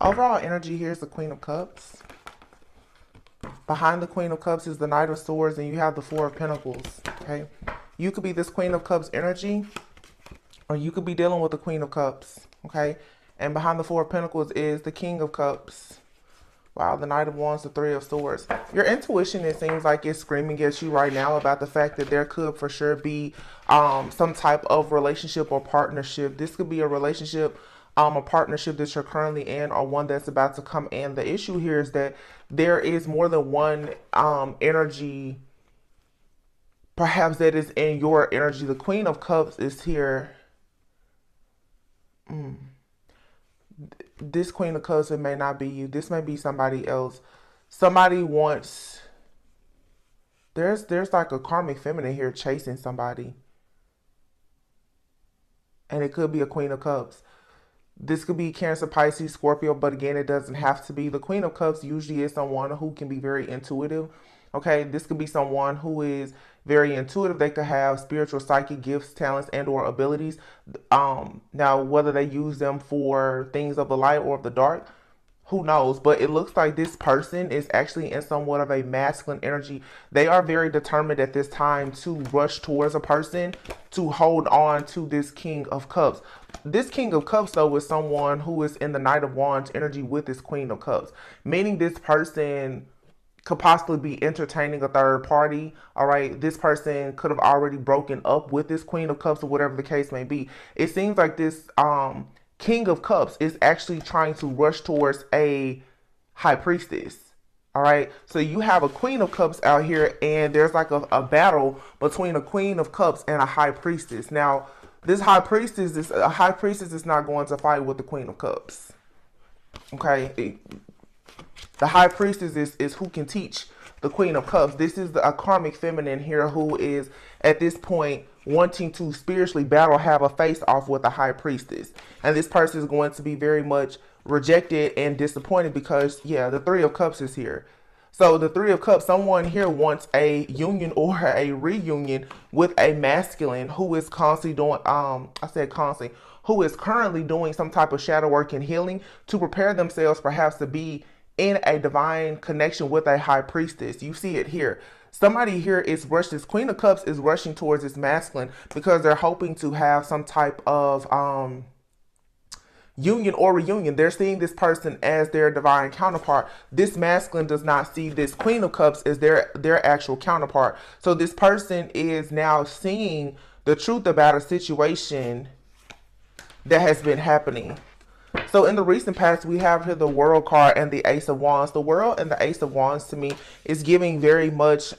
Overall energy here is the Queen of Cups. Behind the Queen of Cups is the Knight of Swords, and you have the Four of Pentacles, okay? You could be this Queen of Cups energy, or you could be dealing with the Queen of Cups, okay? And behind the Four of Pentacles is the King of Cups. Wow, the Knight of Wands, the Three of Swords. Your intuition, it seems like it's screaming at you right now about the fact that there could for sure be some type of relationship or partnership. This could be a relationship, a partnership that you're currently in, or one that's about to come in. The issue here is that there is more than one energy, perhaps, that is in your energy. The Queen of Cups is here. This Queen of Cups, it may not be you. This may be somebody else. Somebody wants, there's like a karmic feminine here chasing somebody. And it could be a Queen of Cups. This could be Cancer, Pisces, Scorpio, but again, it doesn't have to be. The Queen of Cups usually is someone who can be very intuitive. Okay, this could be someone who is very intuitive. They could have spiritual, psychic gifts, talents, and or abilities. Now, whether they use them for things of the light or of the dark, who knows? But it looks like this person is actually in somewhat of a masculine energy. They are very determined at this time to rush towards a person, to hold on to this King of Cups. This King of Cups, though, is someone who is in the Knight of Wands energy with this Queen of Cups, meaning this person could possibly be entertaining a third party. All right, this person could have already broken up with this Queen of Cups, or whatever the case may be. It seems like this King of Cups is actually trying to rush towards a High Priestess. All right, so you have a Queen of Cups out here, and there's like a battle between a Queen of Cups and a High Priestess. Now, this High Priestess is not going to fight with the Queen of Cups. Okay, the High Priestess is who can teach the Queen of Cups. This is a karmic feminine here who is at this point wanting to spiritually battle, have a face off with the High Priestess. And this person is going to be very much rejected and disappointed because, yeah, the Three of Cups is here. So the Three of Cups, someone here wants a union or a reunion with a masculine who is constantly doing, who is currently doing some type of shadow work and healing to prepare themselves perhaps to be in a divine connection with a High Priestess. You see it here. Somebody here is rushed. This Queen of Cups is rushing towards this masculine because they're hoping to have some type of union or reunion. They're seeing this person as their divine counterpart. This masculine does not see this Queen of Cups as their actual counterpart. So this person is now seeing the truth about a situation that has been happening. So in the recent past, we have here the World card and the Ace of Wands. The World and the Ace of Wands to me is giving very much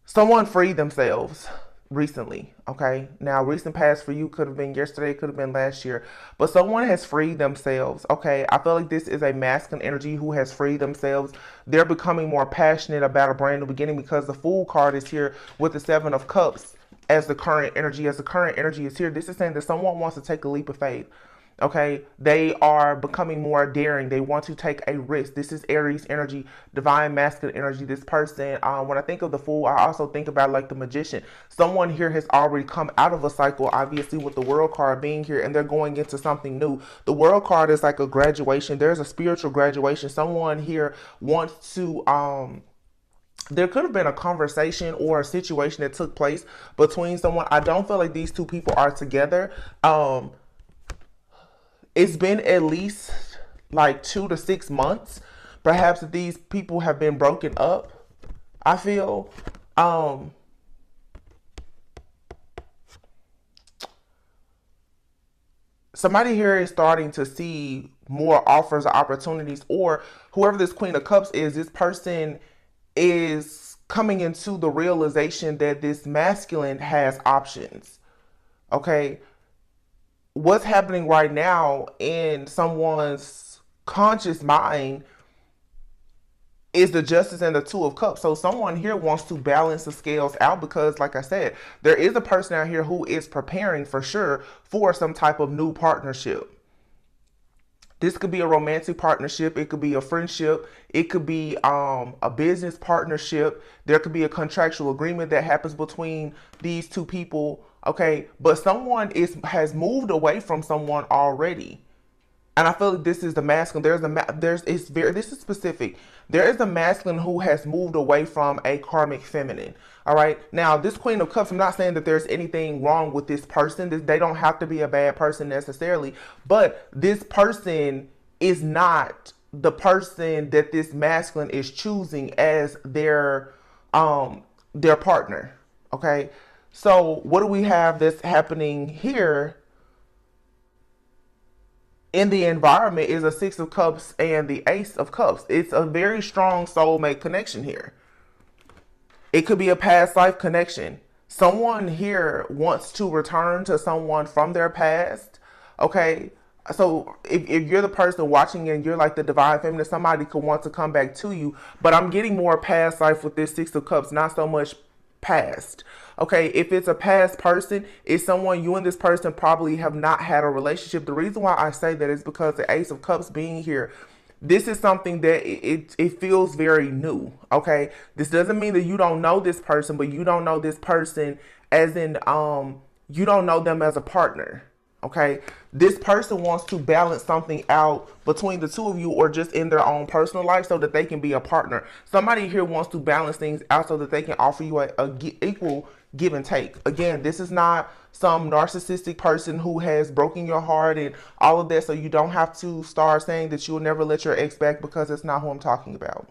someone freed themselves recently. Okay, now recent past for you could have been yesterday, could have been last year, but someone has freed themselves. Okay, I feel like this is a masculine energy who has freed themselves. They're becoming more passionate about a brand new beginning because the Fool card is here with the Seven of Cups as the current energy. As the current energy is here, this is saying that someone wants to take a leap of faith. Okay, they are becoming more daring. They want to take a risk. This is Aries energy, divine masculine energy. This person, when I think of the Fool, I also think about like the Magician. Someone here has already come out of a cycle, obviously with the World card being here, and they're going into something new. The World card is like a graduation. There's a spiritual graduation. Someone here wants to there could have been a conversation or a situation that took place between someone. I don't feel like these two people are together. It's been at least like 2 to 6 months. Perhaps that these people have been broken up. I feel somebody here is starting to see more offers or opportunities, or whoever this Queen of Cups is, this person is coming into the realization that this masculine has options. Okay, what's happening right now in someone's conscious mind is the Justice and the Two of Cups. So someone here wants to balance the scales out because, like I said, there is a person out here who is preparing for sure for some type of new partnership. This could be a romantic partnership. It could be a friendship. It could be a business partnership. There could be a contractual agreement that happens between these two people. Okay, but someone has moved away from someone already. And I feel like this is the masculine. This is specific. There is a masculine who has moved away from a karmic feminine. All right. Now, this Queen of Cups, I'm not saying that there's anything wrong with this person. They don't have to be a bad person necessarily, but this person is not the person that this masculine is choosing as their partner. Okay. So what do we have that's happening here in the environment is a Six of Cups and the Ace of Cups. It's a very strong soulmate connection here. It could be a past life connection. Someone here wants to return to someone from their past. Okay. So if you're the person watching and you're like the divine feminine, somebody could want to come back to you. But I'm getting more past life with this Six of Cups, not so much past. Okay, if it's a past person, it's someone you and this person probably have not had a relationship. The reason why I say that is because the Ace of Cups being here, this is something that it feels very new. Okay, this doesn't mean that you don't know this person, but you don't know this person as in you don't know them as a partner. Okay, this person wants to balance something out between the two of you or just in their own personal life so that they can be a partner. Somebody here wants to balance things out so that they can offer you a equal give and take. Again, this is not some narcissistic person who has broken your heart and all of that, so you don't have to start saying that you'll never let your ex back, because it's not who I'm talking about.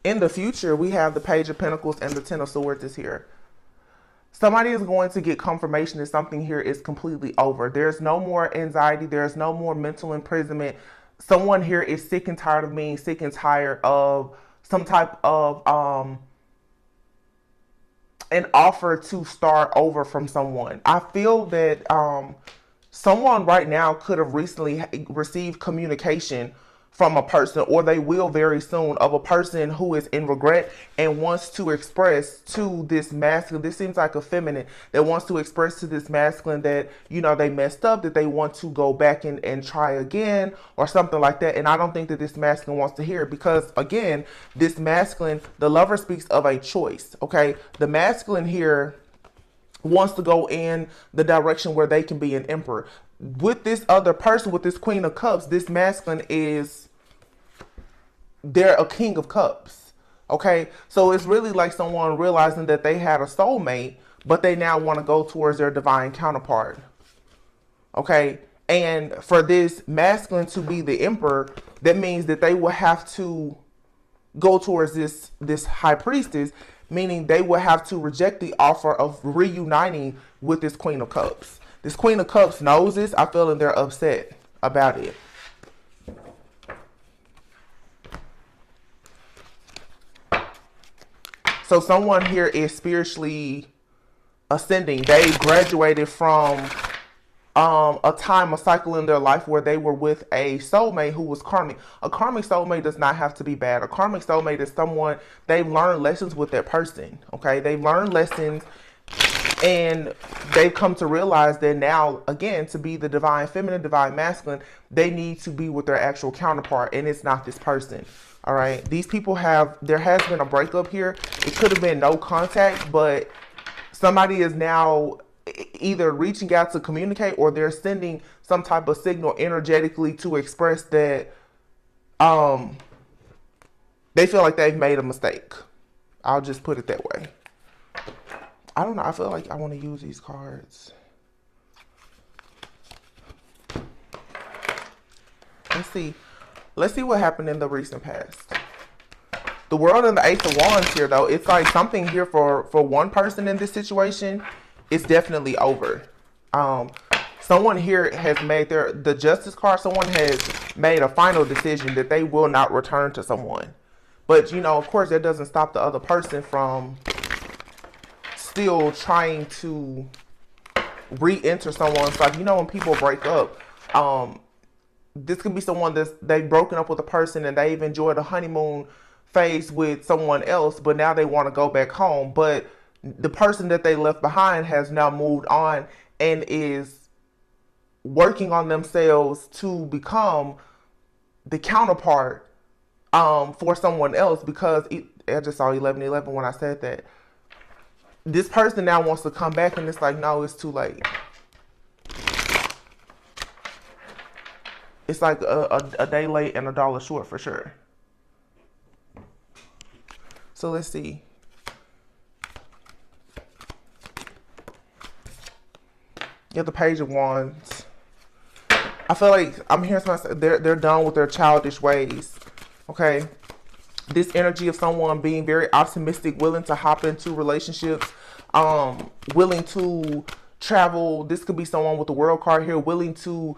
In the future, we have the Page of Pentacles and the Ten of Swords is here. Somebody is going to get confirmation that something here is completely over. There's no more anxiety. There's no more mental imprisonment. Someone here is sick and tired of being sick and tired of some type of an offer to start over from someone. I feel that someone right now could have recently received communication from a person, or they will very soon, of a person who is in regret and wants to express to this masculine. This seems like a feminine that wants to express to this masculine that, you know, they messed up, that they want to go back and try again or something like that. And I don't think that this masculine wants to hear it, because again, this masculine, the Lover speaks of a choice. Okay. The masculine here wants to go in the direction where they can be an emperor. With this other person, with this Queen of Cups, this masculine they're a King of Cups. Okay. So it's really like someone realizing that they had a soulmate, but they now want to go towards their divine counterpart. Okay. And for this masculine to be the emperor, that means that they will have to go towards this high priestess, meaning they will have to reject the offer of reuniting with this Queen of Cups. This Queen of Cups knows this. I feel that they're upset about it. So someone here is spiritually ascending. They graduated from a time, a cycle in their life where they were with a soulmate who was karmic. A karmic soulmate does not have to be bad. A karmic soulmate is someone, they've learned lessons with that person. Okay, they've learned lessons. And they've come to realize that now, again, to be the divine feminine, divine masculine, they need to be with their actual counterpart, and it's not this person. All right. These people there has been a breakup here. It could have been no contact, but somebody is now either reaching out to communicate, or they're sending some type of signal energetically to express that they feel like they've made a mistake. I'll just put it that way. I don't know. I feel like I want to use these cards. Let's see what happened in the recent past. The World and the Ace of Wands here, though. It's like something here for one person in this situation. It's definitely over. Someone here has made the Justice card. Someone has made a final decision that they will not return to someone. But, you know, of course, that doesn't stop the other person from still trying to re-enter someone. It's like, you know, when people break up, this could be someone they've broken up with a person and they've enjoyed a honeymoon phase with someone else, but now they want to go back home. But the person that they left behind has now moved on and is working on themselves to become the counterpart for someone else, because I just saw 1111 when I said that. This person now wants to come back, and it's like, no, it's too late. It's like a day late and a dollar short for sure. So let's see. You have the Page of Wands. I feel like I'm hearing somebody say they're done with their childish ways. Okay. This energy of someone being very optimistic, willing to hop into relationships, willing to travel. This could be someone with the World card here, willing to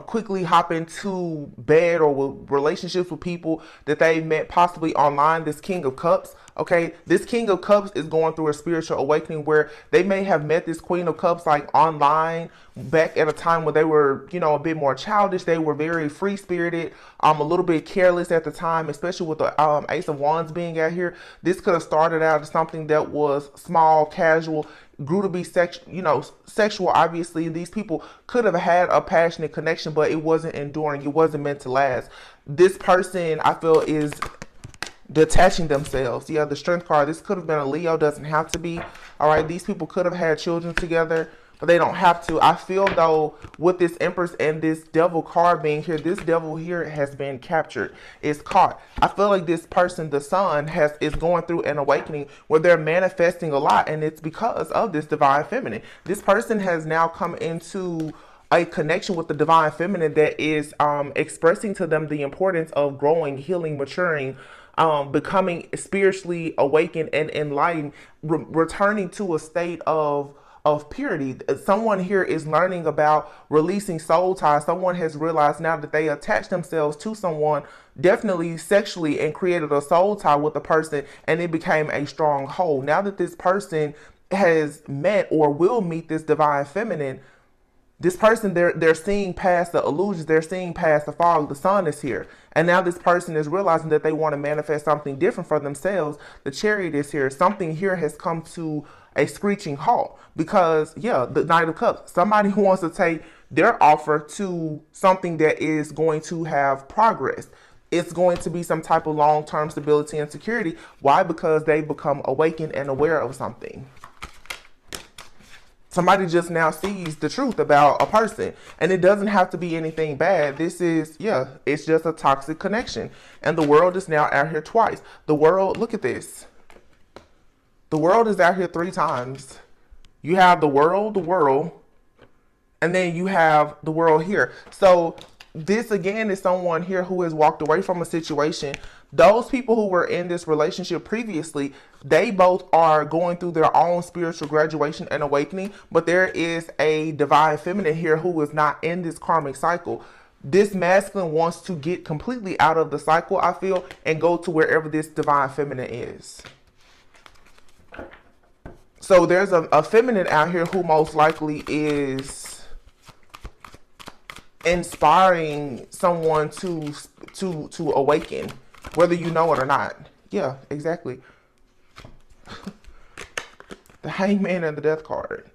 quickly hop into bed or with relationships with people that they met possibly online. This King of Cups. Okay, this King of Cups is going through a spiritual awakening where they may have met this Queen of Cups like online back at a time when they were, you know, a bit more childish. They were very free spirited, a little bit careless at the time, especially with the Ace of Wands being out here. This could have started out as something that was small, casual, grew to be sexual. Obviously, these people could have had a passionate connection, but it wasn't enduring. It wasn't meant to last. This person, I feel, is detaching themselves. Yeah, the Strength card. This could have been a Leo. Doesn't have to be. All right, these people could have had children together, but they don't have to. I feel though with this Empress and this Devil card being here, this Devil here has been captured. It's caught. I feel like this person, the Sun, is going through an awakening where they're manifesting a lot, and it's because of this Divine Feminine. This person has now come into a connection with the Divine Feminine that is expressing to them the importance of growing, healing, maturing, becoming spiritually awakened and enlightened, returning to a state of purity. Someone here is learning about releasing soul ties. Someone has realized now that they attached themselves to someone, definitely sexually, and created a soul tie with a person, and it became a strong hold. Now that this person has met or will meet this Divine Feminine, this person, they're seeing past the illusions. They're seeing past the fog. The Sun is here. And now this person is realizing that they want to manifest something different for themselves. The Chariot is here. Something here has come to a screeching halt. Because, yeah, the Knight of Cups. Somebody who wants to take their offer to something that is going to have progress. It's going to be some type of long-term stability and security. Why? Because they've become awakened and aware of something. Somebody just now sees the truth about a person, and it doesn't have to be anything bad. This is, yeah, it's just a toxic connection. And the world is now out here twice. The world, look at this. The world is out here 3 times. You have the world, and then you have the world here. So this again is someone here who has walked away from a situation. Those people who were in this relationship previously, they both are going through their own spiritual graduation and awakening, but there is a Divine Feminine here who is not in this karmic cycle. This masculine wants to get completely out of the cycle, I feel, and go to wherever this Divine Feminine is. So there's a feminine out here who most likely is inspiring someone to awaken, whether you know it or not. Yeah, exactly. The Hangman and the Death card.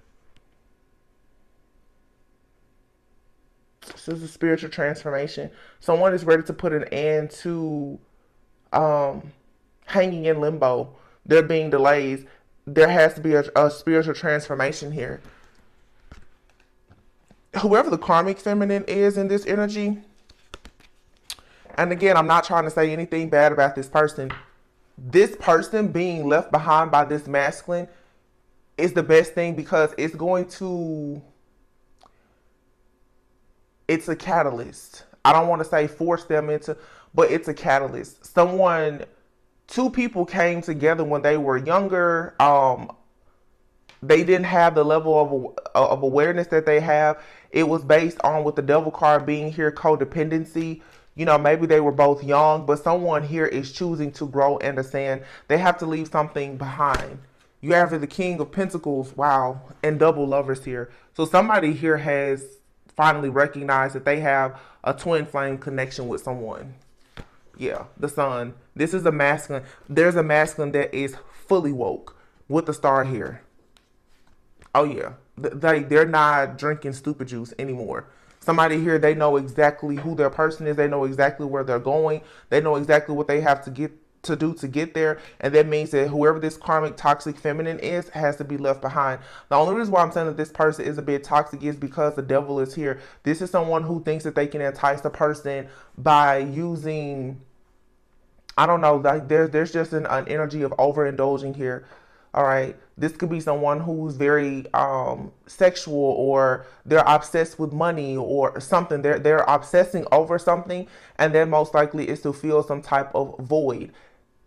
This is a spiritual transformation. Someone is ready to put an end to hanging in limbo. There being delays. There has to be a spiritual transformation here. Whoever the karmic feminine is in this energy, and again, I'm not trying to say anything bad about this person. This person being left behind by this masculine is the best thing because it's going to, it's a catalyst. I don't want to say force them into, but it's a catalyst. Two people came together when they were younger. They didn't have the level of awareness that they have. It was based on, with the Devil card being here, codependency. You know, maybe they were both young, but someone here is choosing to grow and ascend. They have to leave something behind. You have the King of Pentacles, wow, and double lovers here. So somebody here has finally recognized that they have a twin flame connection with someone. Yeah, the Sun. This is a masculine. There's a masculine that is fully woke with the star here. Oh, yeah. They're not drinking stupid juice anymore. Somebody here, they know exactly who their person is. They know exactly where they're going. They know exactly what they have to get to do to get there, and that means that whoever this karmic toxic feminine is has to be left behind. The only reason why I'm saying that this person is a bit toxic is because the devil is here. This is someone who thinks that they can entice the person by using, I don't know, like there's just an energy of overindulging here. All right, this could be someone who's very sexual, or they're obsessed with money or something. They're obsessing over something, and then most likely is to fill some type of void.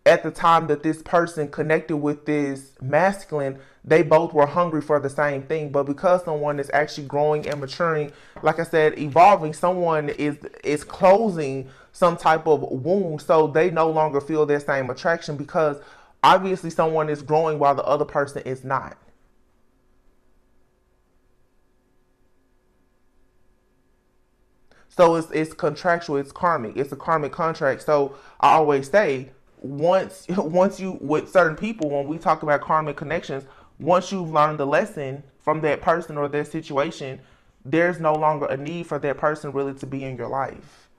At the time that this person connected with this masculine, they both were hungry for the same thing. But because someone is actually growing and maturing, like I said, evolving, someone is closing some type of wound, so they no longer feel their same attraction, because obviously someone is growing while the other person is not. So it's contractual, it's karmic, it's a karmic contract. So I always say, once you, with certain people, when we talk about karmic connections, once you've learned the lesson from that person or their situation, there's no longer a need for that person really to be in your life.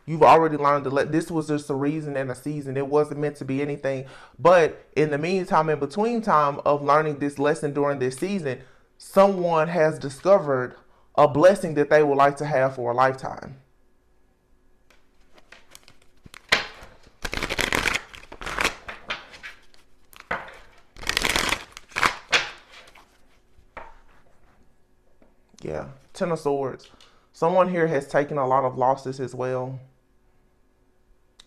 You've already learned to let, this was just a reason and a season. It wasn't meant to be anything. But in the meantime, in between time of learning this lesson during this season, someone has discovered a blessing that they would like to have for a lifetime. Yeah, Ten of Swords. Someone here has taken a lot of losses as well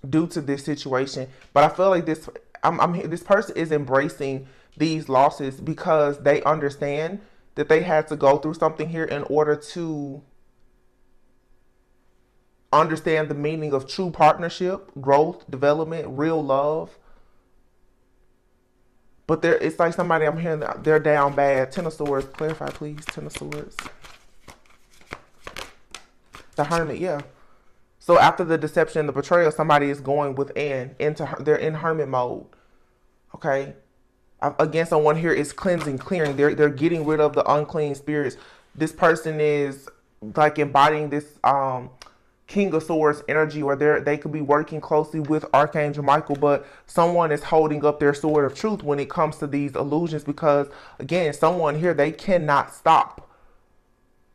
due to this situation. But I feel like this person is embracing these losses because they understand that they had to go through something here in order to understand the meaning of true partnership, growth, development, real love. But it's like somebody, I'm hearing they're down bad. Ten of Swords. Clarify, please. Ten of Swords. The Hermit, yeah. So after the deception and the betrayal, somebody is going within, they're in hermit mode. Okay. Again, someone here is cleansing, clearing. They're getting rid of the unclean spirits. This person is like embodying this King of Swords energy, where they could be working closely with Archangel Michael, but someone is holding up their sword of truth when it comes to these illusions, because again, someone here, they cannot stop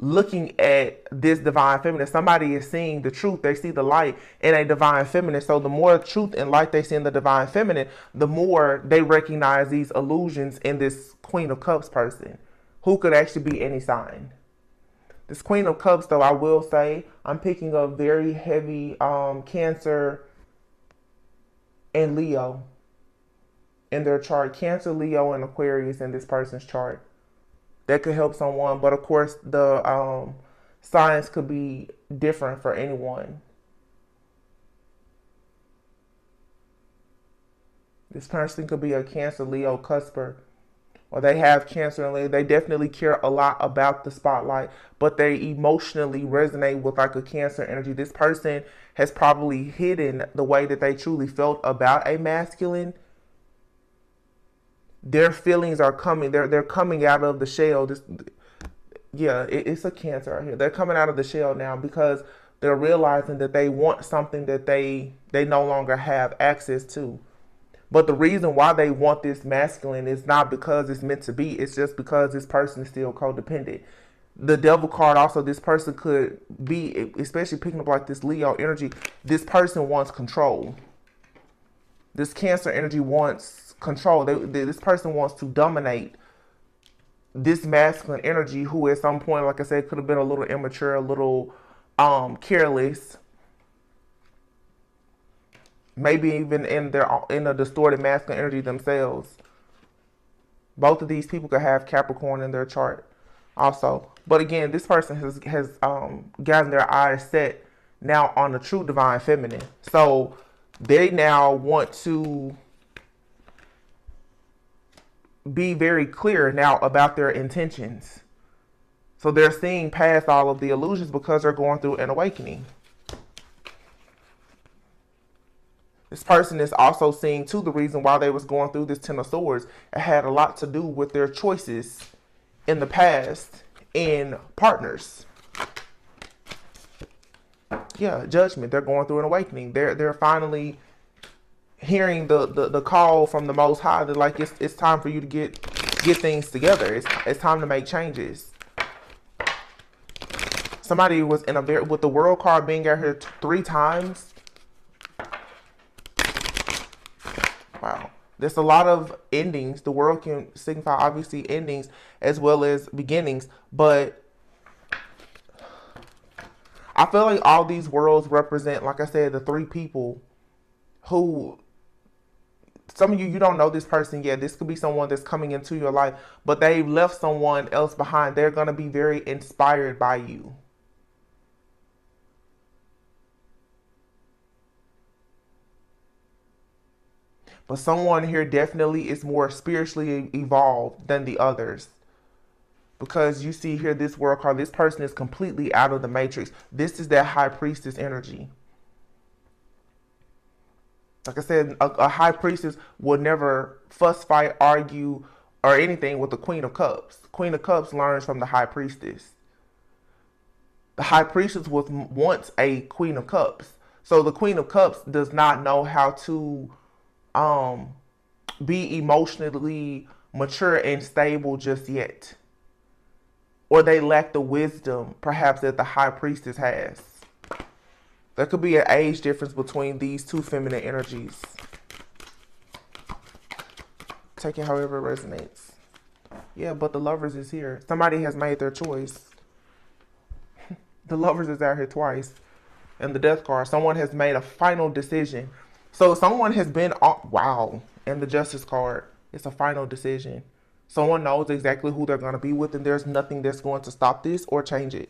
looking at this divine feminine. Somebody is seeing the truth. They see the light in a divine feminine. So the more truth and light they see in the divine feminine, the more they recognize these illusions in this Queen of Cups person, who could actually be any sign. This Queen of Cups, though, I will say, I'm picking up very heavy Cancer and Leo in their chart. Cancer, Leo, and Aquarius in this person's chart. That could help someone, but of course the signs could be different for anyone. This person could be a Cancer, Leo, cusper, or they have Cancer and Leo. They definitely care a lot about the spotlight, but they emotionally resonate with like a Cancer energy. This person has probably hidden the way that they truly felt about a masculine. Their feelings are coming. They're coming out of the shell. It's a Cancer right here. They're coming out of the shell now because they're realizing that they want something that they no longer have access to. But the reason why they want this masculine is not because it's meant to be. It's just because this person is still codependent. The Devil card also, this person could be, especially picking up like this Leo energy, this person wants control. This Cancer energy wants control. This person wants to dominate this masculine energy, who at some point, like I said, could have been a little immature, a little careless, maybe even in a distorted masculine energy themselves. Both of these people could have Capricorn in their chart also. But again, this person has gotten their eyes set now on the true divine feminine. So they now want to be very clear now about their intentions. So they're seeing past all of the illusions because they're going through an awakening. This person is also seeing too the reason why they was going through this Ten of Swords. It had a lot to do with their choices in the past in partners. Yeah, judgment. They're going through an awakening. They're finally hearing the call from the Most High that like it's time for you to get things together. It's time to make changes. Somebody was in a very, with the world card being out here 3 times. Wow. There's a lot of endings. The world can signify obviously endings as well as beginnings, but I feel like all these worlds represent, like I said, the 3 people who, some of you don't know this person yet. This could be someone that's coming into your life, but they've left someone else behind. They're going to be very inspired by you. But someone here definitely is more spiritually evolved than the others. Because you see here this world card, this person is completely out of the matrix. This is that high priestess energy. Like I said, a high priestess would never fuss, fight, argue, or anything with the Queen of Cups. Queen of Cups learns from the high priestess. The high priestess was once a Queen of Cups. So the Queen of Cups does not know how to be emotionally mature and stable just yet. Or they lack the wisdom, perhaps, that the high priestess has. There could be an age difference between these 2 feminine energies. Take it however it resonates. Yeah, but the Lovers is here. Somebody has made their choice. The Lovers is out here twice. And the Death card. Someone has made a final decision. So someone has been on, wow. And the Justice card. It's a final decision. Someone knows exactly who they're going to be with, and there's nothing that's going to stop this or change it.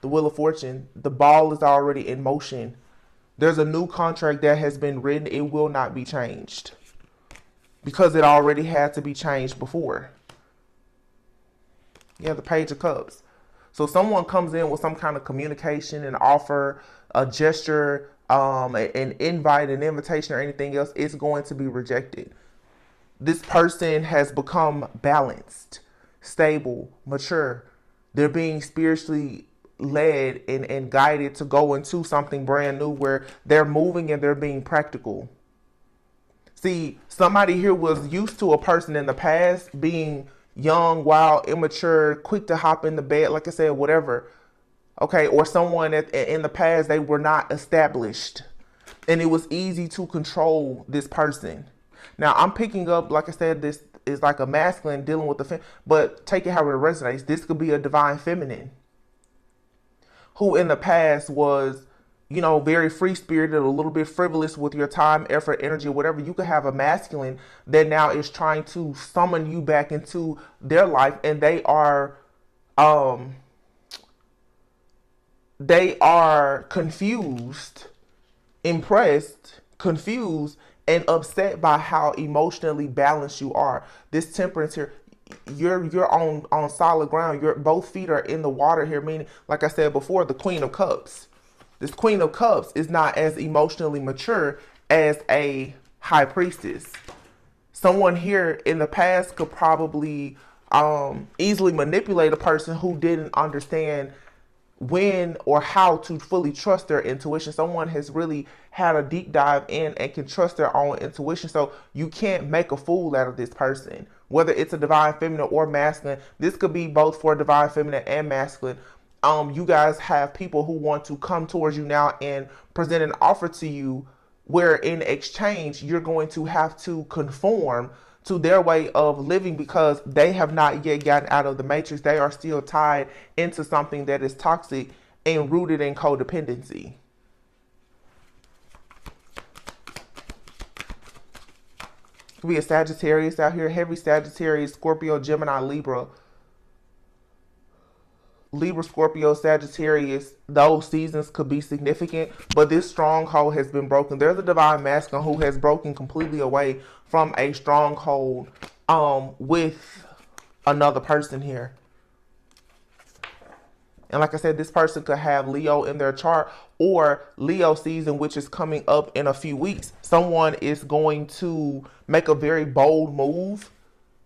The Wheel of Fortune. The ball is already in motion. There's a new contract that has been written. It will not be changed. Because it already had to be changed before. Yeah, the Page of Cups. So someone comes in with some kind of communication, an offer, a gesture, an invite, an invitation, or anything else. It's going to be rejected. This person has become balanced, stable, mature. They're being spiritually led and guided to go into something brand new where they're moving and they're being practical. See, somebody here was used to a person in the past being young, wild, immature, quick to hop in the bed, like I said, whatever. Okay, or someone in the past, they were not established. And it was easy to control this person. Now, I'm picking up, like I said, this is like a masculine dealing with the but take it how it resonates. This could be a divine feminine who in the past was, you know, very free-spirited, a little bit frivolous with your time, effort, energy, whatever. You could have a masculine that now is trying to summon you back into their life, and they are confused, impressed, confused, and upset by how emotionally balanced you are. This Temperance here, you're on solid ground. Your both feet are in the water here, meaning, like I said before, the Queen of Cups. This Queen of Cups is not as emotionally mature as a High Priestess. Someone here in the past could probably easily manipulate a person who didn't understand when or how to fully trust their intuition. Someone has really had a deep dive in and can trust their own intuition. So you can't make a fool out of this person, whether it's a divine feminine or masculine. This could be both for divine feminine and masculine. You guys have people who want to come towards you now and present an offer to you where in exchange you're going to have to conform to their way of living because they have not yet gotten out of the matrix. They are still tied into something that is toxic and rooted in codependency. Could be a Sagittarius out here, heavy Sagittarius, Scorpio, Gemini, Libra. Libra, Scorpio, Sagittarius, those seasons could be significant, but this stronghold has been broken. There's a divine masculine who has broken completely away from a stronghold with another person here. And like I said, this person could have Leo in their chart or Leo season, which is coming up in a few weeks. Someone is going to make a very bold move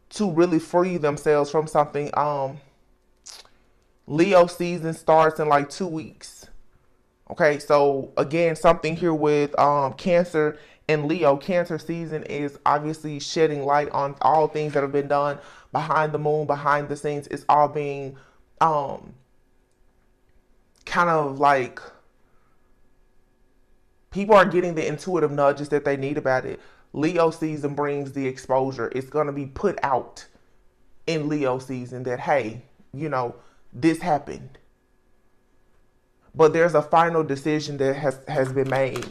to really free themselves from something. Leo season starts in like 2 weeks. Okay, so again, something here with Cancer And Leo, Cancer season is obviously shedding light on all things that have been done behind the moon, behind the scenes. It's all being um kind of like people are getting the intuitive nudges that they need about it. Leo season brings the exposure. It's going to be put out in Leo season that, hey, this happened. But there's a final decision that has been made.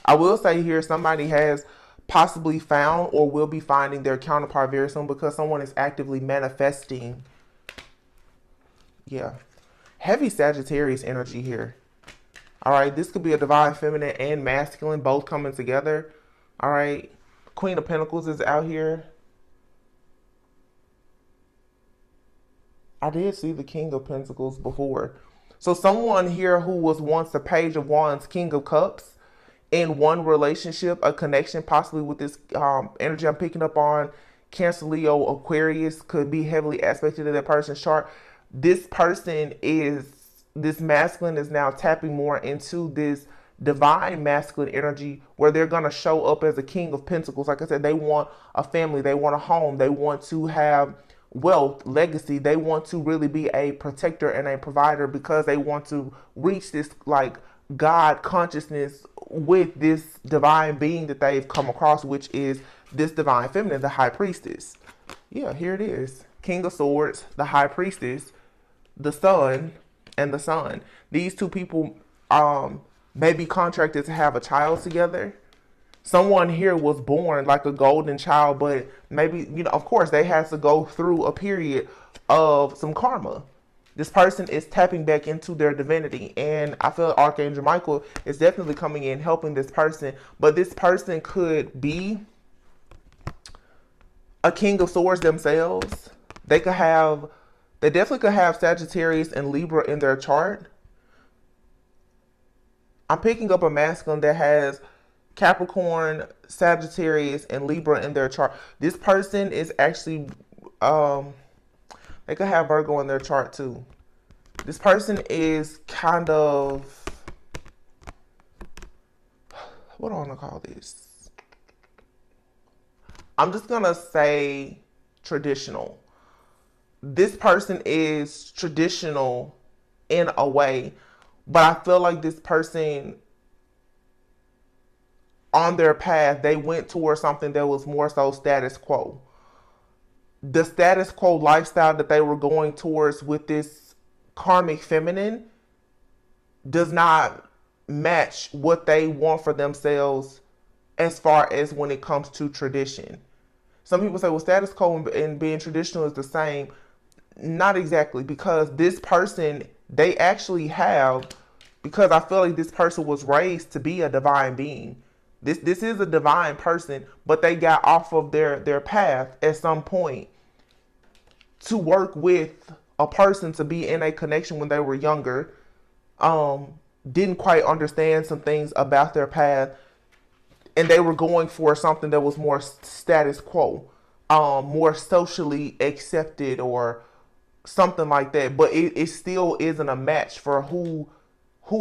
I will say here, somebody has possibly found or will be finding their counterpart very soon because someone is actively manifesting. Yeah. Heavy Sagittarius energy here. All right. This could be a divine feminine and masculine, both coming together. All right. Queen of Pentacles is out here. I did see the King of Pentacles before. So someone here who was once the Page of Wands, King of Cups, in one relationship, a connection possibly with this energy I'm picking up on, Cancer, Leo, Aquarius, could be heavily aspected in that person's chart. This masculine is now tapping more into this divine masculine energy where they're going to show up as a King of Pentacles. Like I said, they want a family, they want a home, they want to have wealth, legacy. They want to really be a protector and a provider because they want to reach this like God consciousness with this divine being that they've come across, which is this divine feminine, the High Priestess. Yeah, here it is. King of Swords, the High Priestess, the Sun, and the Sun. These two people may be contracted to have a child together. Someone here was born like a golden child, but maybe, of course, they had to go through a period of some karma. This person is tapping back into their divinity, and I feel Archangel Michael is definitely coming in helping this person, but this person could be a King of Swords themselves. They definitely could have Sagittarius and Libra in their chart. I'm picking up a masculine that has Capricorn, Sagittarius, and Libra in their chart. This person is actually, they could have Virgo in their chart too. This person is kind of, what do I want to call this? I'm just going to say traditional. This person is traditional in a way, but I feel like this person on their path, they went towards something that was more so status quo. The status quo lifestyle that they were going towards with this karmic feminine does not match what they want for themselves as far as when it comes to tradition. Some people say, well, status quo and being traditional is the same. Not exactly, because this person, they actually have, because I feel like this person was raised to be a divine being. This is a divine person, but they got off of their path at some point to work with a person, to be in a connection when they were younger. Didn't quite understand some things about their path, and they were going for something that was more status quo, more socially accepted or something like that. But it still isn't a match for who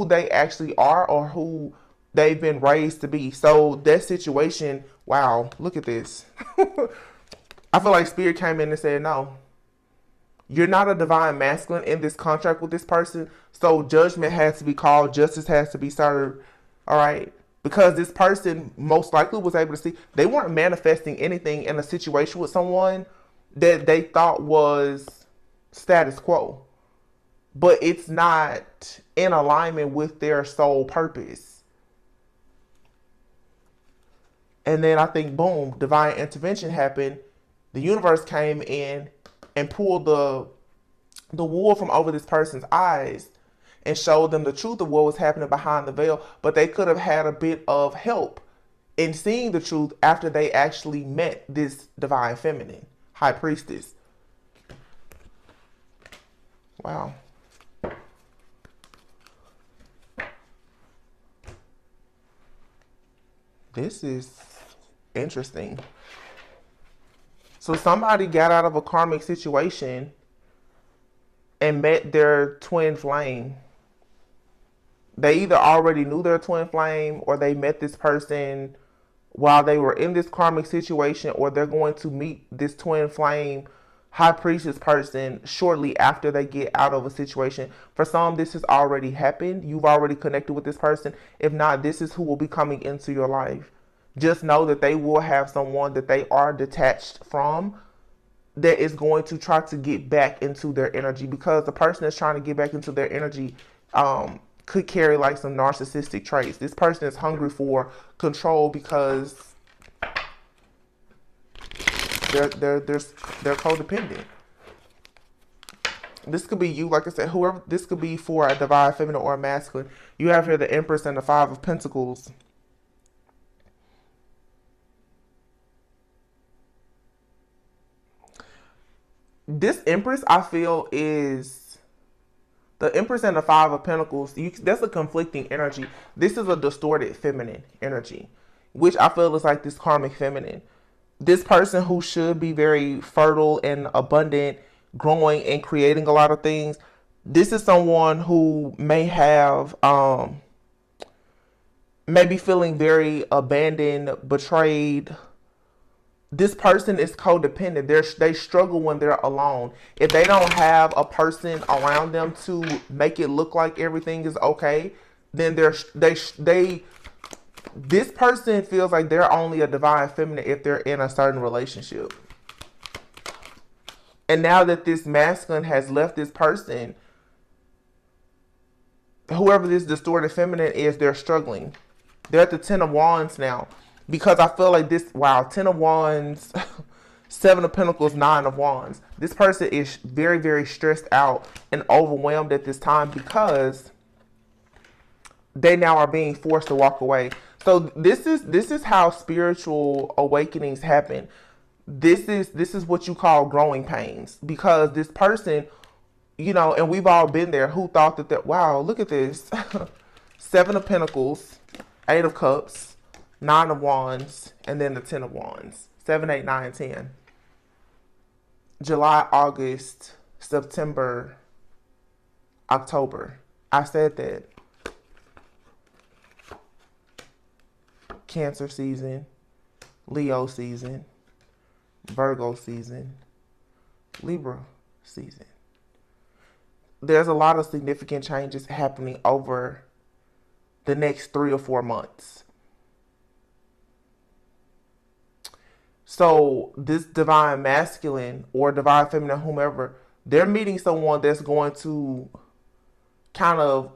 they actually are or who they've been raised to be. So that situation, wow, look at this. I feel like Spirit came in and said, no, you're not a divine masculine in this contract with this person. So judgment has to be called. Justice has to be served. All right. Because this person most likely was able to see, they weren't manifesting anything in a situation with someone that they thought was status quo. But it's not in alignment with their soul purpose. And then I think, boom, divine intervention happened. The universe came in and pulled the wool from over this person's eyes and showed them the truth of what was happening behind the veil. But they could have had a bit of help in seeing the truth after they actually met this divine feminine, High Priestess. Wow. This is interesting. So somebody got out of a karmic situation and met their twin flame. They either already knew their twin flame or they met this person while they were in this karmic situation, or they're going to meet this twin flame high priestess person shortly after they get out of a situation. For some, this has already happened. You've already connected with this person. If not, this is who will be coming into your life. Just know that they will have someone that they are detached from that is going to try to get back into their energy, because the person that's trying to get back into their energy could carry like some narcissistic traits. This person is hungry for control because they're codependent. This could be you, like I said, whoever. This could be for a divine feminine or a masculine. You have here the Empress and the Five of Pentacles. This Empress, I feel, is the Empress and the Five of Pentacles. That's a conflicting energy. This is a distorted feminine energy, which I feel is like this karmic feminine. This person who should be very fertile and abundant, growing and creating a lot of things. This is someone who may have, maybe feeling very abandoned, betrayed. This person is codependent. They struggle when they're alone. If they don't have a person around them to make it look like everything is okay, then this person feels like they're only a divine feminine if they're in a certain relationship. And now that this masculine has left this person, whoever this distorted feminine is, they're struggling. They're at the 10 of Wands now. Because I feel like this, wow, 10 of Wands, 7 of Pentacles, 9 of Wands. This person is very, very stressed out and overwhelmed at this time because they now are being forced to walk away. So this is how spiritual awakenings happen. This is what you call growing pains, because this person, and we've all been there, who thought that wow, look at this. 7 of Pentacles, 8 of Cups, 9 of Wands, and then the 10 of Wands. 7, 8, 9, 10. July, August, September, October. I said that. Cancer season, Leo season, Virgo season, Libra season. There's a lot of significant changes happening over the next 3 or 4 months. So this divine masculine or divine feminine, whomever, they're meeting someone that's going to kind of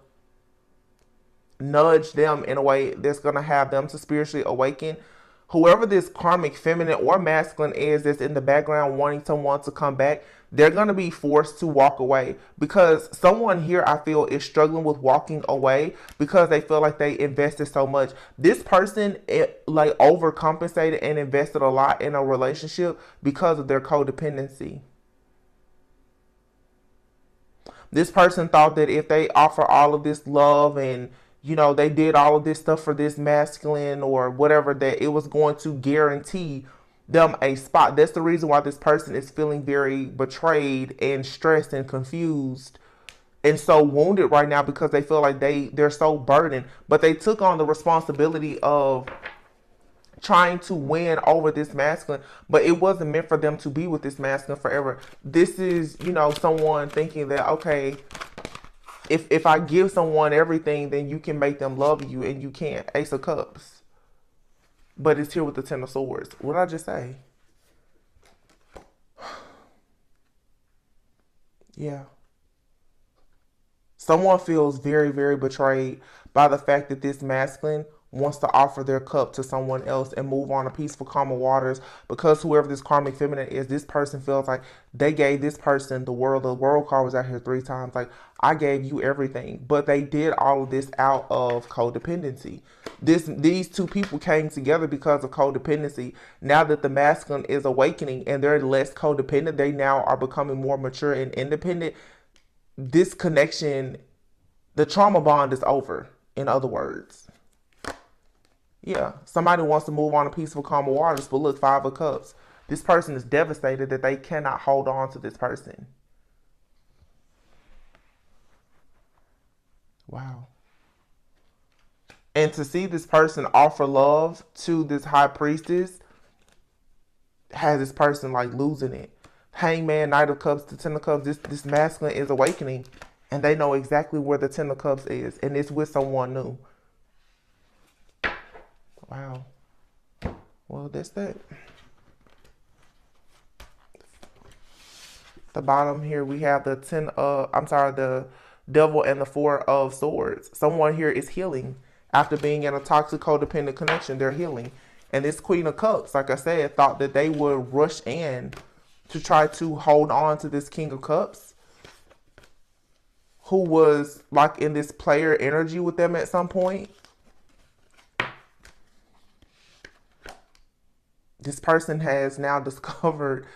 nudge them in a way that's going to have them to spiritually awaken. Whoever this karmic feminine or masculine is that's in the background wanting someone to come back, they're going to be forced to walk away, because someone here, I feel, is struggling with walking away because they feel like they invested so much. This person like overcompensated and invested a lot in a relationship because of their codependency. This person thought that if they offer all of this love and they did all of this stuff for this masculine or whatever, that it was going to guarantee them a spot. That's the reason why this person is feeling very betrayed and stressed and confused and so wounded right now, because they feel like they're so burdened. But they took on the responsibility of trying to win over this masculine, but it wasn't meant for them to be with this masculine forever. This is, someone thinking that, okay, if I give someone everything, then you can make them love you, and you can't. Ace of Cups. But it's here with the 10 of Swords. What did I just say? Yeah. Someone feels very, very betrayed by the fact that this masculine wants to offer their cup to someone else and move on to peaceful, calmer waters, because whoever this karmic feminine is, this person feels like they gave this person the world. The world card was out here 3 times. Like, I gave you everything. But they did all of this out of codependency. These two people came together because of codependency. Now that the masculine is awakening and they're less codependent, they now are becoming more mature and independent. This connection, the trauma bond is over, in other words. Yeah, somebody wants to move on to peaceful, calmer waters, but look, 5 of Cups. This person is devastated that they cannot hold on to this person. Wow. And to see this person offer love to this high priestess has this person like losing it. Hangman, Knight of Cups, the Ten of Cups, this masculine is awakening, and they know exactly where the Ten of Cups is, and it's with someone new. Wow. Well, that's that. The bottom here we have the the Devil and the Four of Swords. Someone here is healing after being in a toxic codependent connection. They're healing. And this Queen of Cups, like I said, thought that they would rush in to try to hold on to this King of Cups, who was like in this player energy with them at some point. This person has now discovered,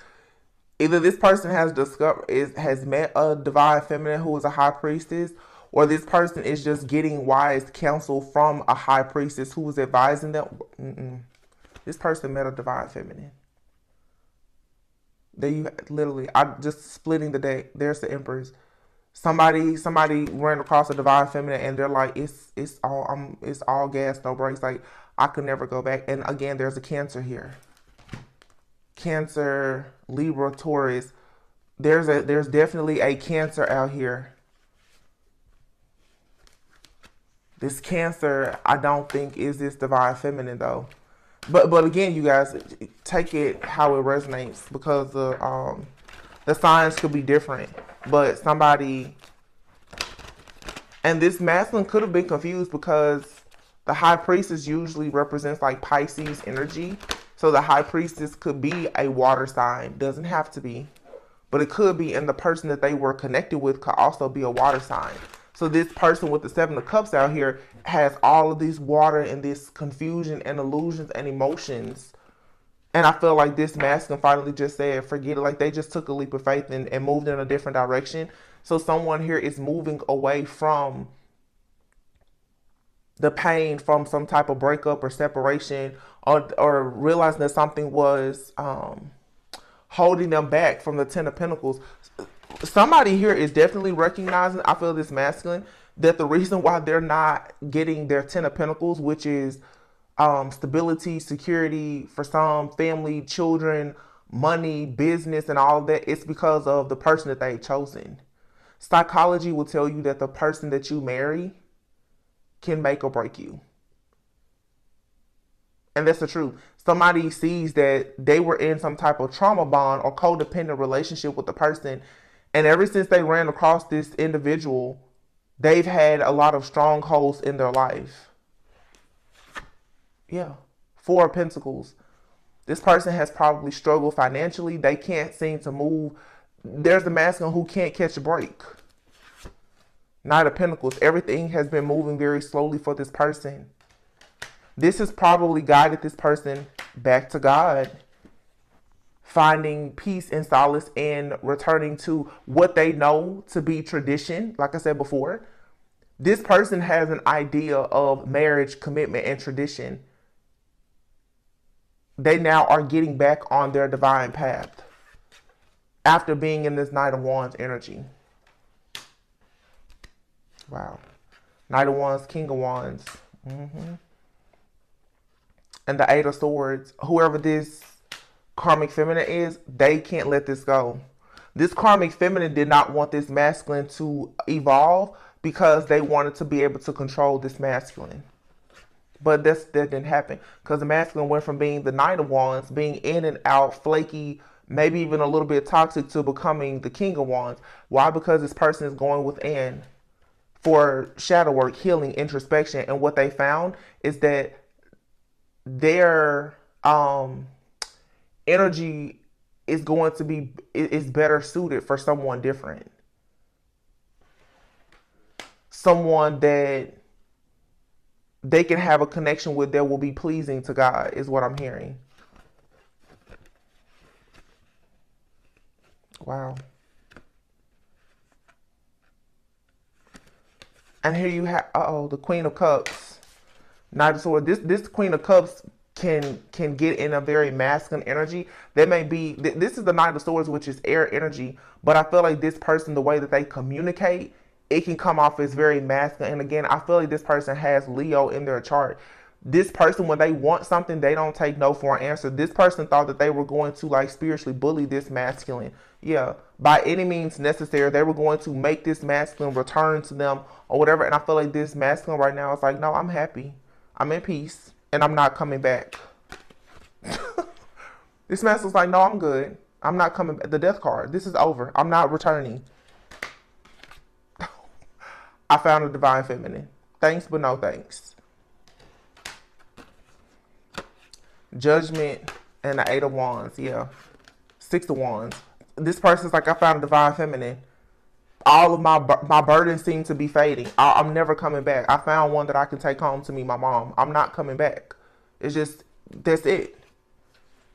either this person has met a divine feminine who is a high priestess, or this person is just getting wise counsel from a high priestess who was advising them. This person met a divine feminine. There you literally, I'm just splitting the deck. There's the Empress. Somebody ran across a divine feminine, and they're like, it's all gas, no brakes. Like, I could never go back. And again, there's a Cancer here. Cancer, Libra, Taurus. There's definitely a Cancer out here. This Cancer, I don't think is this divine feminine though. But again, you guys, take it how it resonates, because the signs could be different. But somebody, and this masculine could have been confused because the high priestess usually represents like Pisces energy. So the high priestess could be a water sign. Doesn't have to be, but it could be. And the person that they were connected with could also be a water sign. So this person with the Seven of Cups out here has all of these water and this confusion and illusions and emotions. And I feel like this masculine finally just said, forget it. Like, they just took a leap of faith and moved in a different direction. So someone here is moving away from the pain from some type of breakup or separation, or realizing that something was holding them back from the Ten of Pentacles. Somebody here is definitely recognizing, I feel this masculine, that the reason why they're not getting their Ten of Pentacles, which is stability, security, for some, family, children, money, business, and all of that, it's because of the person that they've chosen. Psychology will tell you that the person that you marry can make or break you. And that's the truth. Somebody sees that they were in some type of trauma bond or codependent relationship with the person, and ever since they ran across this individual, they've had a lot of strongholds in their life. Yeah. Four of Pentacles. This person has probably struggled financially. They can't seem to move. There's the masculine who can't catch a break. Knight of Pentacles. Everything has been moving very slowly for this person. This has probably guided this person back to God, finding peace and solace in returning to what they know to be tradition. Like I said before, this person has an idea of marriage, commitment, and tradition. They now are getting back on their divine path after being in this Knight of Wands energy. Wow. Knight of Wands, King of Wands. And the Eight of Swords. Whoever this karmic feminine is, they can't let this go. This karmic feminine did not want this masculine to evolve because they wanted to be able to control this masculine. But that didn't happen, because the masculine went from being the Knight of Wands, being in and out, flaky, maybe even a little bit toxic, to becoming the King of Wands. Why? Because this person is going within for shadow work, healing, introspection. And what they found is that their energy is going to be, is better suited for someone different. Someone that they can have a connection with that will be pleasing to God, is what I'm hearing. Wow. And here you have, the Queen of Cups. Knight of Swords. This Queen of Cups can get in a very masculine energy. That may be, this is the Knight of Swords, which is air energy. But I feel like this person, the way that they communicate it can come off as very masculine. And again, I feel like this person has Leo in their chart. This person, when they want something, they don't take no for an answer. This person thought that they were going to like spiritually bully this masculine. Yeah, by any means necessary, they were going to make this masculine return to them or whatever. And I feel like this masculine right now is like, no, I'm happy. I'm in peace and I'm not coming back. This masculine's like, no, I'm good. I'm not coming back. The death card. This is over. I'm not returning. I found a divine feminine. Thanks, but no thanks. Judgment and the 8 of Wands. Yeah. 6 of Wands. This person's like, I found a divine feminine. All of my burdens seem to be fading. I'm never coming back. I found one that I can take home to me, my mom. I'm not coming back. It's just, that's it.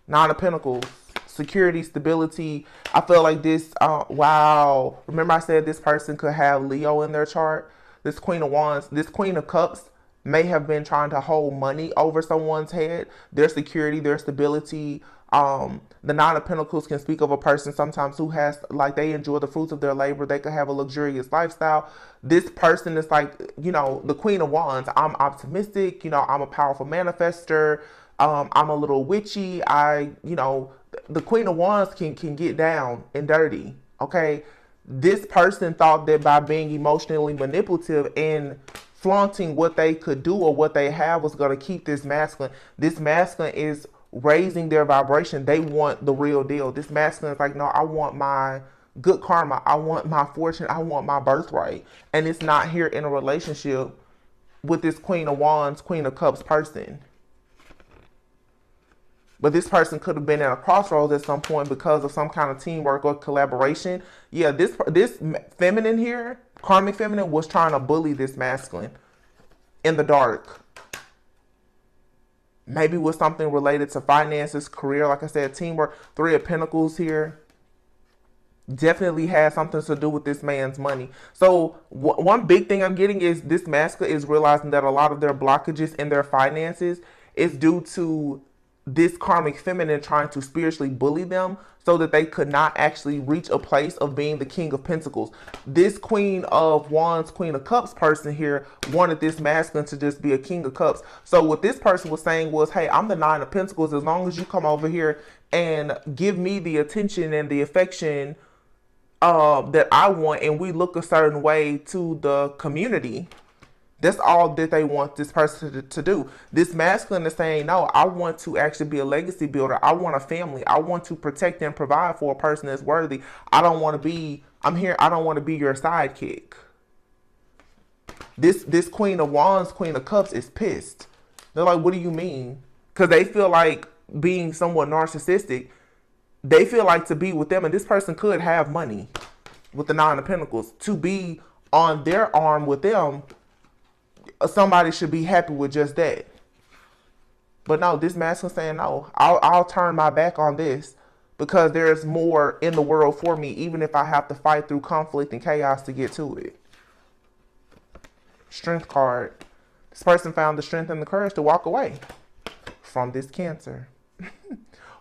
9 of Pentacles. Security, stability. I feel like this, wow. Remember I said this person could have Leo in their chart? This Queen of Wands, this Queen of Cups may have been trying to hold money over someone's head. Their security, their stability. The 9 of Pentacles can speak of a person sometimes who has, like, they enjoy the fruits of their labor. They could have a luxurious lifestyle. This person is like, you know, the Queen of Wands. I'm optimistic. You know, I'm a powerful manifester. I'm a little witchy. You know, the Queen of Wands can get down and dirty. Okay. This person thought that by being emotionally manipulative and flaunting what they could do or what they have was going to keep this masculine. This masculine is raising their vibration. They want the real deal. This masculine is like, no, I want my good karma. I want my fortune. I want my birthright. And it's not here in a relationship with this Queen of Wands, Queen of Cups person. But this person could have been at a crossroads at some point because of some kind of teamwork or collaboration. Yeah, this feminine here, karmic feminine, was trying to bully this masculine in the dark. Maybe with something related to finances, career, like I said, teamwork. 3 of Pentacles here. Definitely has something to do with this man's money. So one big thing I'm getting is this masculine is realizing that a lot of their blockages in their finances is due to this karmic feminine trying to spiritually bully them so that they could not actually reach a place of being the King of Pentacles. This Queen of Wands, Queen of Cups person here wanted this masculine to just be a King of Cups. So what this person was saying was, hey, I'm the 9 of Pentacles. As long as you come over here and give me the attention and the affection that I want, and we look a certain way to the community. That's all that they want this person to do. This masculine is saying, no, I want to actually be a legacy builder. I want a family. I want to protect and provide for a person that's worthy. I don't want to be, I'm here, I don't want to be your sidekick. This Queen of Wands, Queen of Cups is pissed. They're like, what do you mean? Because they feel like being somewhat narcissistic. They feel like to be with them, and this person could have money with the 9 of Pentacles. To be on their arm with them, somebody should be happy with just that. But no, this masculine saying, no, I'll turn my back on this because there's more in the world for me, even if I have to fight through conflict and chaos to get to it. Strength card. This person found the strength and the courage to walk away from this Cancer.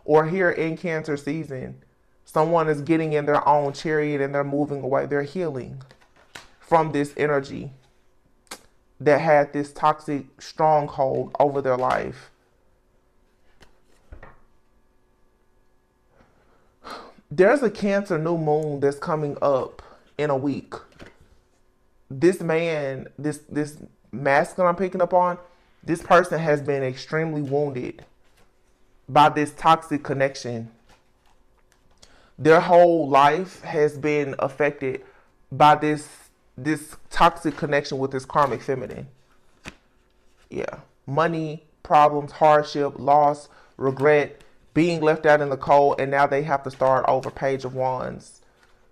Or here in Cancer season, someone is getting in their own chariot and they're moving away. They're healing from this energy that had this toxic stronghold over their life. There's a Cancer new moon that's coming up in a week. This man, this masculine I'm picking up on, this person has been extremely wounded by this toxic connection. Their whole life has been affected by this toxic connection with this karmic feminine. Yeah. Money, problems, hardship, loss, regret, being left out in the cold, and now they have to start over. Page of Wands.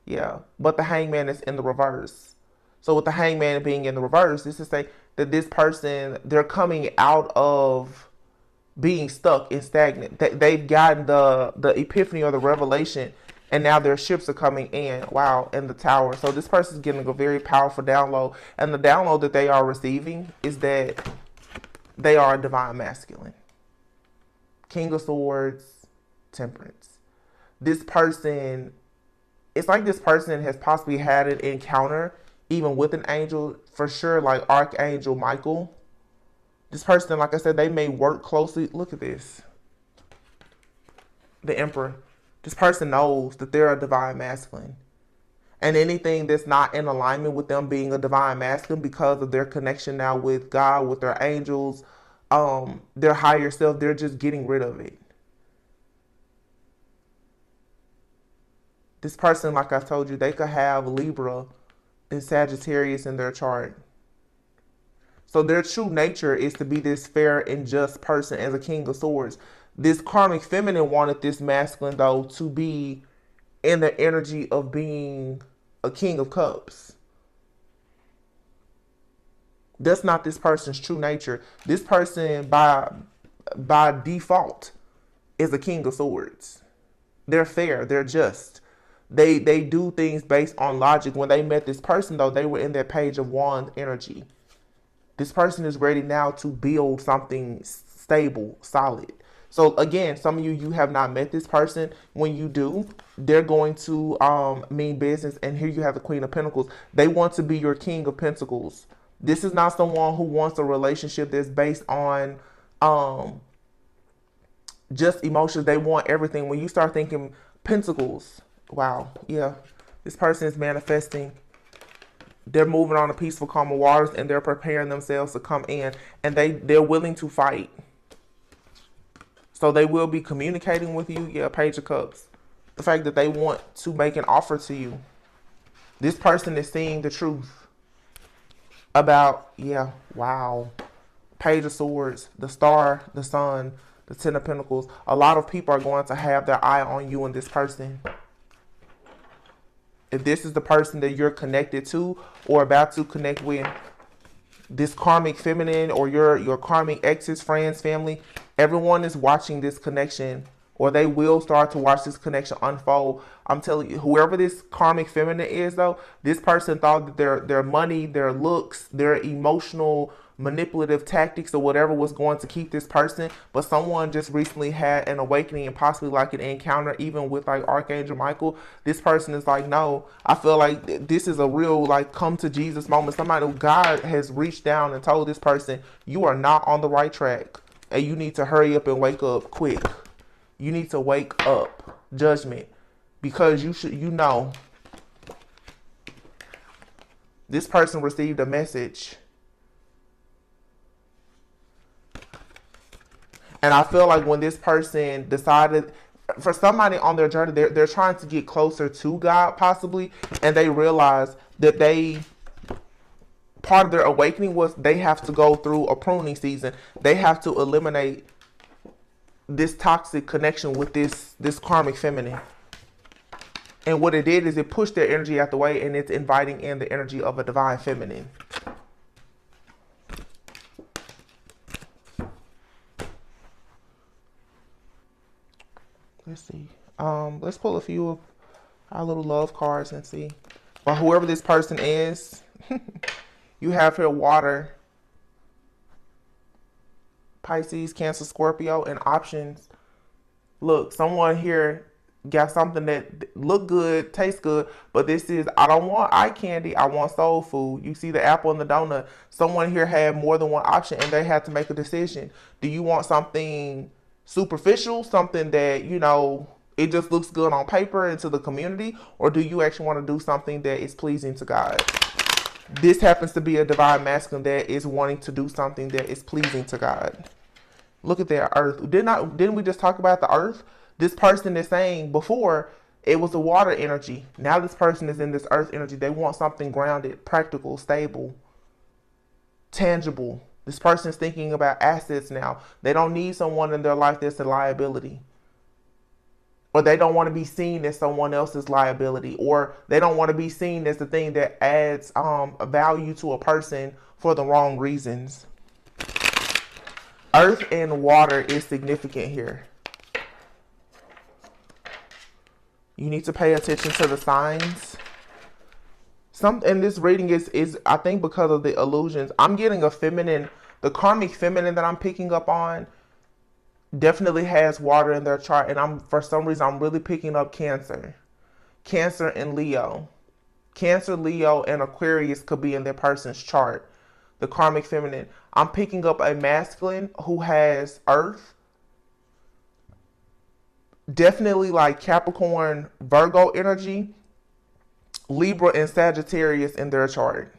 Yeah. But the Hangman is in the reverse. So with the Hangman being in the reverse, this is saying that this person, they're coming out of being stuck and stagnant. They've gotten the epiphany or the revelation, and now their ships are coming in. Wow, in the Tower. So this person is getting a very powerful download. And the download that they are receiving is that they are a divine masculine. King of Swords, Temperance. This person, it's like this person has possibly had an encounter even with an angel, for sure, like Archangel Michael. This person, like I said, they may work closely. Look at this. The Emperor. This person knows that they're a divine masculine. And anything that's not in alignment with them being a divine masculine, because of their connection now with God, with their angels, their higher self, they're just getting rid of it. This person, like I told you, they could have Libra and Sagittarius in their chart. So their true nature is to be this fair and just person as a King of Swords. This karmic feminine wanted this masculine, though, to be in the energy of being a King of Cups. That's not this person's true nature. This person, by default, is a King of Swords. They're fair. They're just. They do things based on logic. When they met this person, though, they were in their Page of Wands energy. This person is ready now to build something stable, solid. So again, some of you have not met this person. When you do, they're going to mean business. And here you have the Queen of Pentacles. They want to be your King of Pentacles. This is not someone who wants a relationship that's based on just emotions. They want everything. When you start thinking Pentacles, wow, yeah, this person is manifesting. They're moving on to peaceful, calmer waters, and they're preparing themselves to come in. And they're willing to fight. So they will be communicating with you. Yeah, Page of Cups. The fact that they want to make an offer to you. This person is seeing the truth about, yeah, wow. Page of Swords, the Star, the Sun, the Ten of Pentacles. A lot of people are going to have their eye on you and this person. If this is the person that you're connected to or about to connect with, this karmic feminine or your karmic exes, friends, family, everyone is watching this connection, or they will start to watch this connection unfold. I'm telling you, whoever this karmic feminine is, though, this person thought that their money, their looks, their emotional manipulative tactics or whatever was going to keep this person, but someone just recently had an awakening and possibly like an encounter even with like Archangel Michael. This person is like, no, I feel like this is a real like come to Jesus moment. Somebody, God has reached down and told this person, you are not on the right track and you need to hurry up and wake up quick. You need to wake up. Judgment. Because you know this person received a message. And I feel like when this person decided, for somebody on their journey, they're trying to get closer to God possibly, and they realize that part of their awakening was they have to go through a pruning season. They have to eliminate this toxic connection with this karmic feminine. And what it did is it pushed their energy out the way, and it's inviting in the energy of a divine feminine. Let's see. Let's pull a few of our little love cards and see. Well, whoever this person is, you have here water, Pisces, Cancer, Scorpio, and options. Look, someone here got something that look good, tastes good, but this is, I don't want eye candy, I want soul food. You see the apple and the donut. Someone here had more than one option and they had to make a decision. Do you want something superficial, something that, you know, it just looks good on paper and to the community, or do you actually want to do something that is pleasing to God? This happens to be a divine masculine that is wanting to do something that is pleasing to God. Look at their earth. Didn't we just talk about the earth? This person is saying before it was the water energy. Now this person is in this earth energy. They want something grounded, practical, stable, tangible. This person is thinking about assets now. They don't need someone in their life that's a liability. Or they don't want to be seen as someone else's liability. Or they don't want to be seen as the thing that adds a value to a person for the wrong reasons. Earth and water is significant here. You need to pay attention to the signs. And this reading is I think because of the illusions, I'm getting a feminine, the karmic feminine that I'm picking up on definitely has water in their chart. And for some reason, I'm really picking up Cancer. Cancer and Leo. Cancer, Leo, and Aquarius could be in their person's chart. The karmic feminine. I'm picking up a masculine who has Earth. Definitely like Capricorn, Virgo energy, Libra, and Sagittarius in their chart.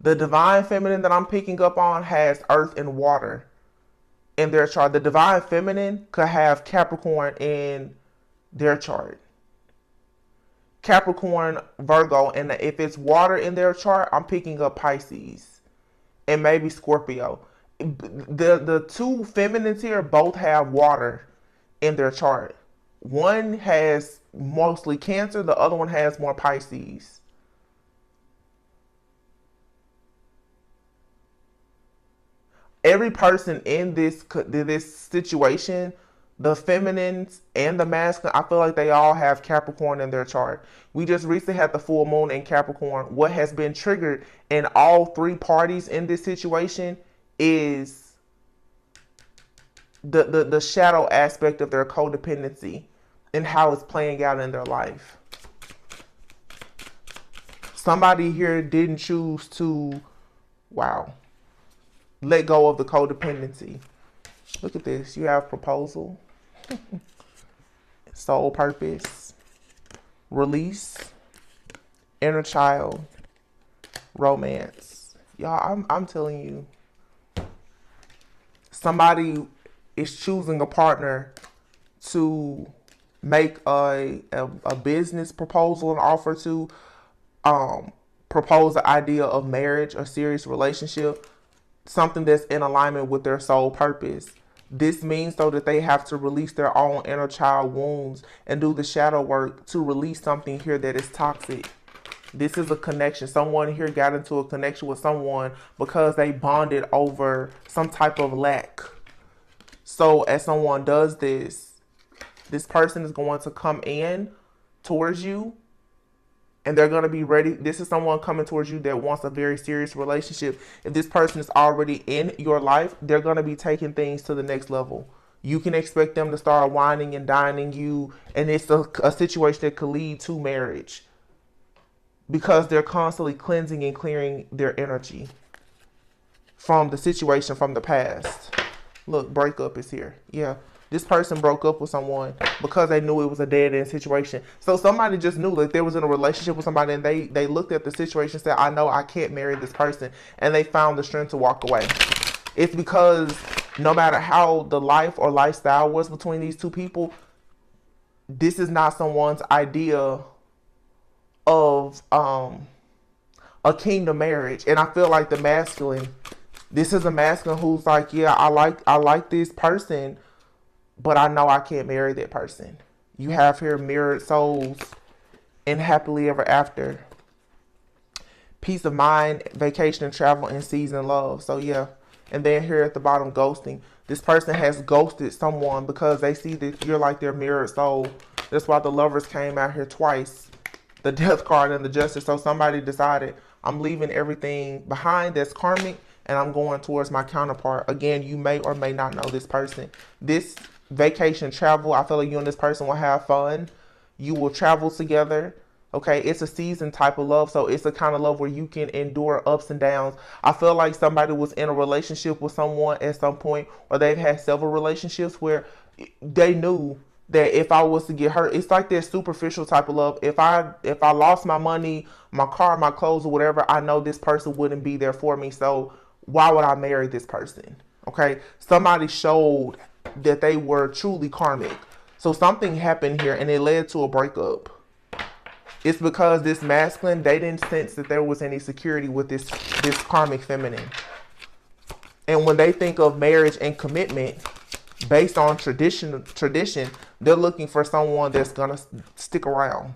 The divine feminine that I'm picking up on has Earth and water in their chart. The divine feminine could have Capricorn in their chart. Capricorn, Virgo, and if it's water in their chart, I'm picking up Pisces and maybe Scorpio. The two feminines here both have water in their chart. One has mostly Cancer, the other one has more Pisces. Every person in this situation, the feminines and the masculine, I feel like they all have Capricorn in their chart. We just recently had the full moon in Capricorn. What has been triggered in all three parties in this situation is the shadow aspect of their codependency and how it's playing out in their life. Somebody here didn't choose to, wow, let go of the codependency. Look at this. You have proposal, soul purpose, release, inner child, romance. Y'all, I'm telling you, somebody is choosing a partner to make a business proposal and offer to, propose the idea of marriage, a serious relationship, something that's in alignment with their soul purpose. This means though that they have to release their own inner child wounds and do the shadow work to release something here that is toxic. This is a connection. Someone here got into a connection with someone because they bonded over some type of lack. So as someone does this, this person is going to come in towards you and they're going to be ready. This is someone coming towards you that wants a very serious relationship. If this person is already in your life, they're going to be taking things to the next level. You can expect them to start whining and dining you, and it's a situation that could lead to marriage because they're constantly cleansing and clearing their energy from the situation from the past. Look, breakup is here. Yeah. This person broke up with someone because they knew it was a dead-end situation. So somebody just knew that they was in a relationship with somebody and they looked at the situation and said, I know I can't marry this person. And they found the strength to walk away. It's because no matter how the life or lifestyle was between these two people, this is not someone's idea of a kingdom marriage. And I feel like the masculine, this is a masculine who's like, yeah, I like this person, but I know I can't marry that person. You have here mirrored souls and happily ever after. Peace of mind, vacation and travel, and season love. So yeah. And then here at the bottom, ghosting. This person has ghosted someone because they see that you're like their mirrored soul. That's why the lovers came out here twice. The death card and the justice. So somebody decided, I'm leaving everything behind that's karmic and I'm going towards my counterpart. Again, you may or may not know this person. This vacation, travel, I feel like you and this person will have fun. You will travel together. Okay, it's a season type of love. So it's a kind of love where you can endure ups and downs. I feel like somebody was in a relationship with someone at some point, or they've had several relationships where they knew that if I was to get hurt, it's like that superficial type of love. If I lost my money, my car, my clothes, or whatever, I know this person wouldn't be there for me. So why would I marry this person? Okay, somebody showed that they were truly karmic. So something happened here and it led to a breakup. It's because this masculine, they didn't sense that there was any security with this karmic feminine. And when they think of marriage and commitment based on tradition, they're looking for someone that's gonna stick around.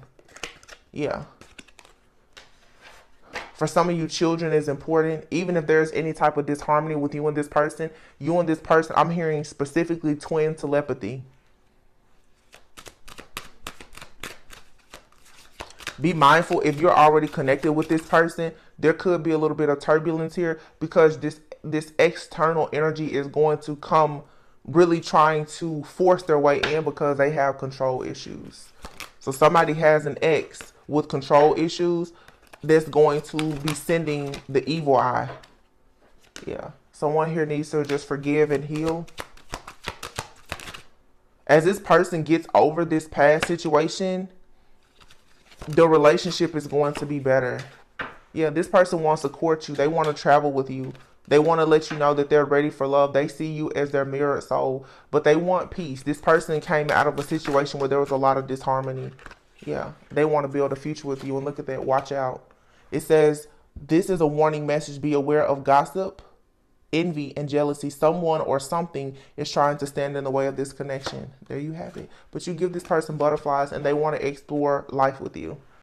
Yeah. For some of you, children is important. Even if there's any type of disharmony with you and this person, I'm hearing specifically twin telepathy. Be mindful if you're already connected with this person, there could be a little bit of turbulence here because this external energy is going to come really trying to force their way in because they have control issues. So somebody has an ex with control issues that's going to be sending the evil eye. Yeah. Someone here needs to just forgive and heal. As this person gets over this past situation, the relationship is going to be better. Yeah, this person wants to court you. They want to travel with you. They want to let you know that they're ready for love. They see you as their mirrored soul, but they want peace. This person came out of a situation where there was a lot of disharmony. Yeah, they want to build a future with you. And look at that. Watch out. It says, this is a warning message. Be aware of gossip, envy, and jealousy. Someone or something is trying to stand in the way of this connection. There you have it. But you give this person butterflies and they want to explore life with you.